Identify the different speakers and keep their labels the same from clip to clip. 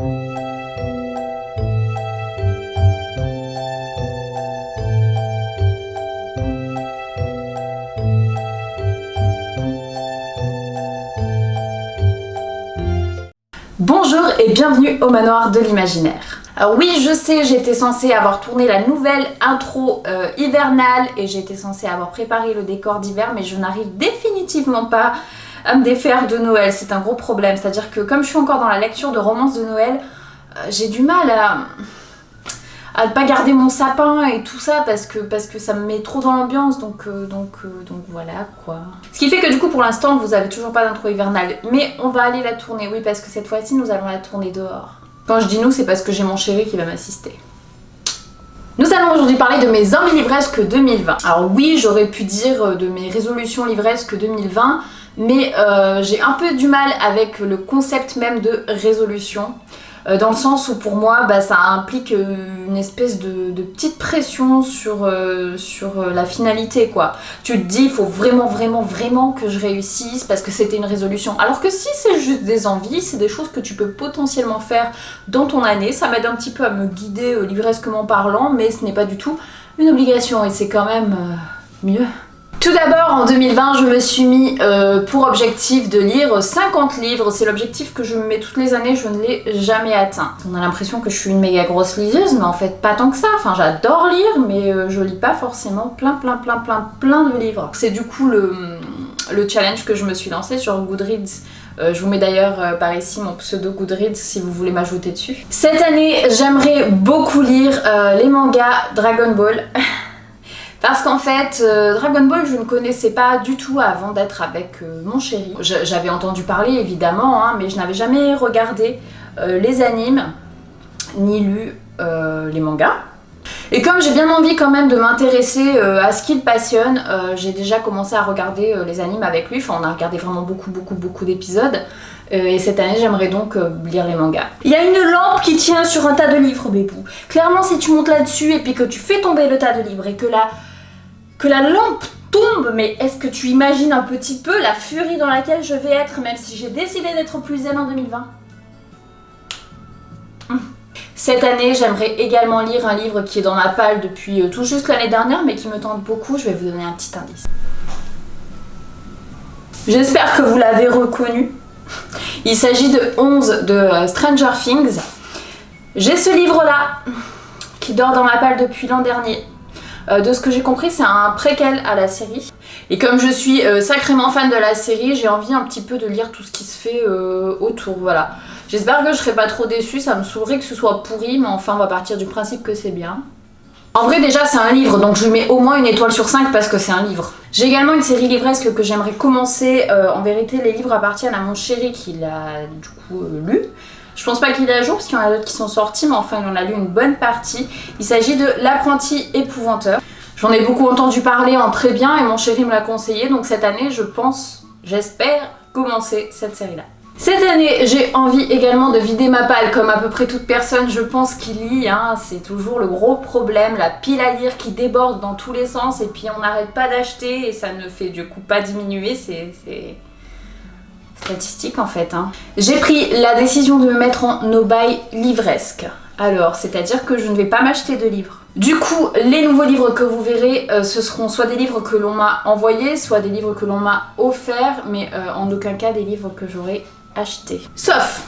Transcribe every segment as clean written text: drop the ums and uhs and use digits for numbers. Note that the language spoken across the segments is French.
Speaker 1: Bonjour et bienvenue au manoir de l'imaginaire. Alors oui, je sais, j'étais censée avoir tourné la nouvelle intro hivernale et j'étais censée avoir préparé le décor d'hiver, mais je n'arrive définitivement pas à me défaire de Noël. C'est un gros problème, c'est-à-dire que comme je suis encore dans la lecture de romances de Noël, j'ai du mal à ne pas garder mon sapin et tout ça parce que ça me met trop dans l'ambiance, donc voilà quoi. Ce qui fait que du coup pour l'instant vous avez toujours pas d'intro hivernale, mais on va aller la tourner, oui, parce que cette fois-ci nous allons la tourner dehors. Quand je dis nous, c'est parce que j'ai mon chéri qui va m'assister. Nous allons aujourd'hui parler de mes envies livresques 2020. Alors oui, j'aurais pu dire de mes résolutions livresques 2020, mais j'ai un peu du mal avec le concept même de résolution. Dans le sens où pour moi ça implique une espèce de petite pression sur la finalité quoi. Tu te dis il faut vraiment que je réussisse parce que c'était une résolution. Alors que si c'est juste des envies, c'est des choses que tu peux potentiellement faire dans ton année. Ça m'aide un petit peu à me guider livresquement parlant, mais ce n'est pas du tout une obligation et c'est quand même mieux. Tout d'abord, en 2020, je me suis mis pour objectif de lire 50 livres. C'est l'objectif que je me mets toutes les années, je ne l'ai jamais atteint. On a l'impression que je suis une méga grosse liseuse, mais en fait pas tant que ça. Enfin, j'adore lire, mais je lis pas forcément plein de livres. C'est du coup le challenge que je me suis lancé sur Goodreads. Je vous mets d'ailleurs par ici mon pseudo Goodreads si vous voulez m'ajouter dessus. Cette année, j'aimerais beaucoup lire les mangas Dragon Ball. Parce qu'en fait, Dragon Ball, je ne connaissais pas du tout avant d'être avec mon chéri. J'avais entendu parler évidemment, hein, mais je n'avais jamais regardé les animes, ni lu les mangas. Et comme j'ai bien envie quand même de m'intéresser à ce qu'il passionne, j'ai déjà commencé à regarder les animes avec lui. Enfin, on a regardé vraiment beaucoup d'épisodes. Et cette année, j'aimerais donc lire les mangas. Il y a une lampe qui tient sur un tas de livres, bébou. Clairement, si tu montes là-dessus et puis que tu fais tomber le tas de livres et que la lampe tombe, mais est-ce que tu imagines un petit peu la furie dans laquelle je vais être, même si j'ai décidé d'être plus zen en 2020 ? Cette année, j'aimerais également lire un livre qui est dans ma palle depuis tout juste l'année dernière, mais qui me tente beaucoup. Je vais vous donner un petit indice. J'espère que vous l'avez reconnu. Il s'agit de 11 de Stranger Things. J'ai ce livre-là, qui dort dans ma palle depuis l'an dernier. De ce que j'ai compris, c'est un préquel à la série. Et comme je suis sacrément fan de la série, j'ai envie un petit peu de lire tout ce qui se fait autour, voilà. J'espère que je serai pas trop déçue, ça me saoulerait que ce soit pourri, mais enfin on va partir du principe que c'est bien. En vrai déjà c'est un livre, donc je lui mets au moins une étoile sur 5 parce que c'est un livre. J'ai également une série livresque que j'aimerais commencer. En vérité les livres appartiennent à mon chéri qui l'a du coup lu. Je pense pas qu'il est à jour parce qu'il y en a d'autres qui sont sortis, mais enfin il en a lu une bonne partie. Il s'agit de L'apprenti épouvanteur. J'en ai beaucoup entendu parler en très bien et mon chéri me l'a conseillé, donc cette année je pense, j'espère commencer cette série-là. Cette année, j'ai envie également de vider ma palle, comme à peu près toute personne, je pense, qui lit, hein. C'est toujours le gros problème, la pile à lire qui déborde dans tous les sens et puis on n'arrête pas d'acheter et ça ne fait du coup pas diminuer, c'est statistique en fait. Hein. J'ai pris la décision de me mettre en no-buy livresque. Alors, c'est-à-dire que je ne vais pas m'acheter de livres. Du coup, les nouveaux livres que vous verrez, ce seront soit des livres que l'on m'a envoyés, soit des livres que l'on m'a offerts, mais en aucun cas des livres que j'aurais achetés. Sauf,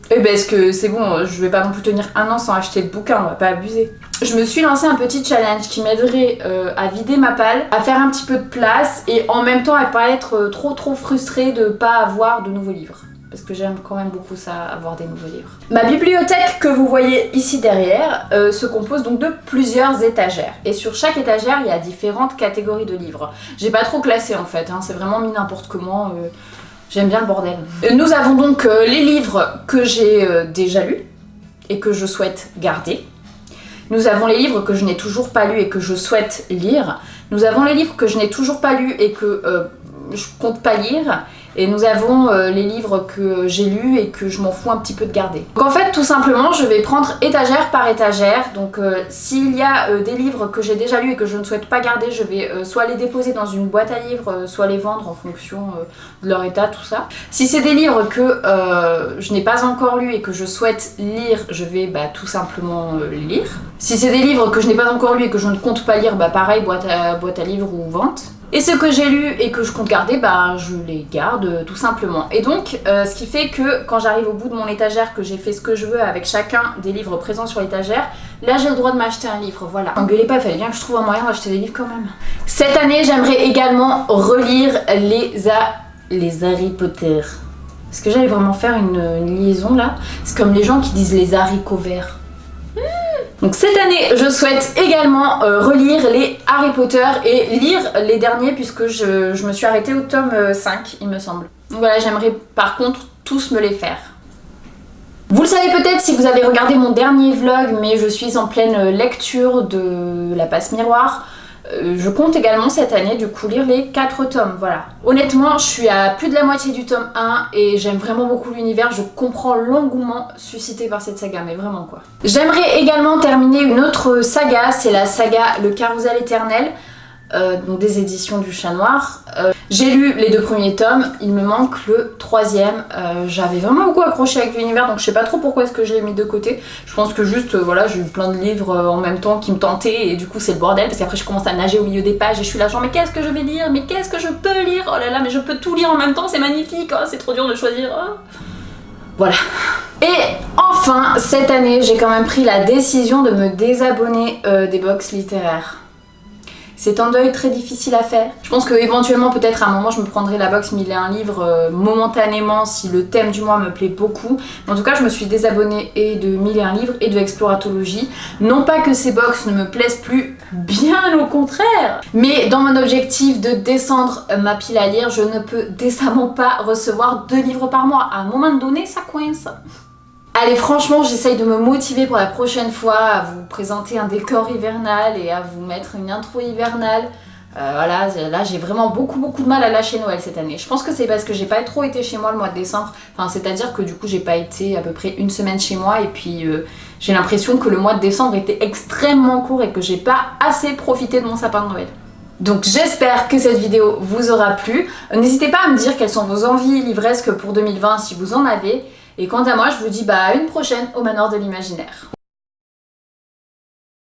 Speaker 1: est-ce que c'est bon, je vais pas non plus tenir un an sans acheter de bouquins, on va pas abuser. Je me suis lancé un petit challenge qui m'aiderait à vider ma palle, à faire un petit peu de place et en même temps à pas être trop frustrée de pas avoir de nouveaux livres. Parce que j'aime quand même beaucoup ça, avoir des nouveaux livres. Ma bibliothèque que vous voyez ici derrière se compose donc de plusieurs étagères. Et sur chaque étagère, il y a différentes catégories de livres. J'ai pas trop classé en fait, hein, c'est vraiment mis n'importe comment. J'aime bien le bordel. Nous avons donc les livres que j'ai déjà lus et que je souhaite garder. Nous avons les livres que je n'ai toujours pas lus et que je souhaite lire. Nous avons les livres que je n'ai toujours pas lus et que je compte pas lire. Et nous avons les livres que j'ai lus et que je m'en fous un petit peu de garder. Donc en fait tout simplement je vais prendre étagère par étagère. Donc s'il y a des livres que j'ai déjà lus et que je ne souhaite pas garder, je vais soit les déposer dans une boîte à livres, soit les vendre en fonction de leur état, tout ça. Si c'est des livres que je n'ai pas encore lus et que je souhaite lire, je vais tout simplement les lire. Si c'est des livres que je n'ai pas encore lus et que je ne compte pas lire, pareil, boîte à livres ou vente. Et ce que j'ai lu et que je compte garder, je les garde tout simplement. Et donc, ce qui fait que quand j'arrive au bout de mon étagère, que j'ai fait ce que je veux avec chacun des livres présents sur l'étagère, là j'ai le droit de m'acheter un livre, voilà. Engueulez pas, il fallait bien que je trouve un moyen d'acheter des livres quand même. Cette année, j'aimerais également relire les Harry Potter. Est-ce que j'allais vraiment faire une liaison là? C'est comme les gens qui disent les haricots verts. Donc cette année, je souhaite également relire les Harry Potter et lire les derniers puisque je me suis arrêtée au tome 5, il me semble. Donc voilà, j'aimerais par contre tous me les faire. Vous le savez peut-être si vous avez regardé mon dernier vlog, mais je suis en pleine lecture de La Passe Miroir. Je compte également cette année du coup lire les 4 tomes, voilà. Honnêtement, je suis à plus de la moitié du tome 1 et j'aime vraiment beaucoup l'univers, je comprends l'engouement suscité par cette saga, mais vraiment quoi. J'aimerais également terminer une autre saga, c'est la saga Le Carrousel Éternel, donc des éditions du Chat Noir. J'ai lu les 2 premiers tomes, il me manque le 3e. J'avais vraiment beaucoup accroché avec l'univers, donc je sais pas trop pourquoi est-ce que je l'ai mis de côté. Je pense que juste, voilà, j'ai eu plein de livres en même temps qui me tentaient et du coup c'est le bordel parce qu'après je commence à nager au milieu des pages et je suis là genre mais qu'est-ce que je vais lire, mais qu'est-ce que je peux lire, oh là là, mais je peux tout lire en même temps, c'est magnifique, oh, c'est trop dur de choisir. Oh. Voilà. Et enfin, cette année, j'ai quand même pris la décision de me désabonner des box littéraires. C'est un deuil très difficile à faire. Je pense que éventuellement peut-être à un moment je me prendrai la box 1001 livres momentanément si le thème du mois me plaît beaucoup. Mais en tout cas je me suis désabonnée et de 1001 livres et de Exploratologie. Non pas que ces box ne me plaisent plus, bien au contraire. Mais dans mon objectif de descendre ma pile à lire, je ne peux décemment pas recevoir 2 livres par mois. À un moment donné ça coince. Allez, franchement, j'essaye de me motiver pour la prochaine fois à vous présenter un décor hivernal et à vous mettre une intro hivernale. Voilà, là j'ai vraiment beaucoup de mal à lâcher Noël cette année. Je pense que c'est parce que j'ai pas trop été chez moi le mois de décembre. Enfin, c'est-à-dire que du coup j'ai pas été à peu près une semaine chez moi et puis j'ai l'impression que le mois de décembre était extrêmement court et que j'ai pas assez profité de mon sapin de Noël. Donc j'espère que cette vidéo vous aura plu. N'hésitez pas à me dire quelles sont vos envies livresques pour 2020 si vous en avez. Et quant à moi, je vous dis à une prochaine au Manoir de l'Imaginaire.